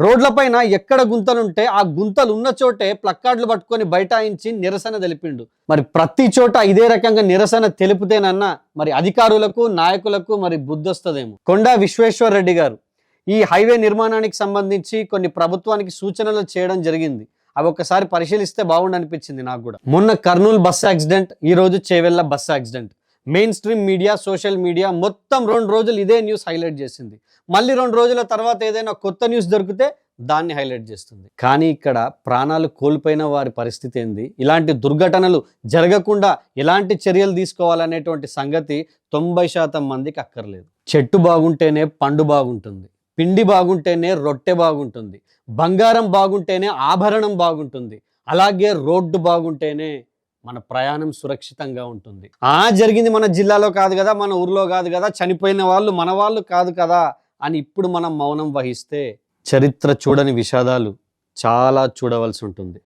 రోడ్లపైన ఎక్కడ గుంతలుంటే ఆ గుంతలు ఉన్న చోటే ప్లక్కార్డులు పట్టుకొని బైఠాయించి నిరసన తెలిపిండు. మరి ప్రతి చోట ఇదే రకంగా నిరసన తెలిపితేనన్నా మరి అధికారులకు నాయకులకు మరి బుద్ధొస్తదేమో. కొండా విశ్వేశ్వర్ రెడ్డి గారు ఈ హైవే నిర్మాణానికి సంబంధించి కొన్ని ప్రభుత్వానికి సూచనలు చేయడం జరిగింది. అవి ఒక్కసారి పరిశీలిస్తే బాగుండనిపించింది నాకు కూడా. మొన్న కర్నూలు బస్సు యాక్సిడెంట్, ఈ రోజు Chevella bus accident. Main stream media, social media మొత్తం 2 రోజులు ఇదే న్యూస్ హైలైట్ చేసింది. మళ్ళీ 2 రోజుల తర్వాత ఏదైనా కొత్త న్యూస్ దొరికితే దాన్ని హైలైట్ చేస్తుంది. కానీ ఇక్కడ ప్రాణాలు కోల్పోయిన వారి పరిస్థితి ఏంది, ఇలాంటి దుర్ఘటనలు జరగకుండా ఎలాంటి చర్యలు తీసుకోవాలనేటువంటి సంగతి 90% మందికి అక్కర్లేదు. చెట్టు బాగుంటేనే పండు బాగుంటుంది, పిండి బాగుంటేనే రొట్టె బాగుంటుంది, బంగారం బాగుంటేనే ఆభరణం బాగుంటుంది, అలాగే రోడ్డు బాగుంటేనే మన ప్రయాణం సురక్షితంగా ఉంటుంది. జరిగింది మన జిల్లాలో కాదు కదా, మన ఊర్లో కాదు కదా, చనిపోయిన వాళ్ళు మన వాళ్ళు కాదు కదా అని ఇప్పుడు మనం మౌనం వహిస్తే చరిత్ర చూడని విషాదాలు చాలా చూడవలసి ఉంటుంది.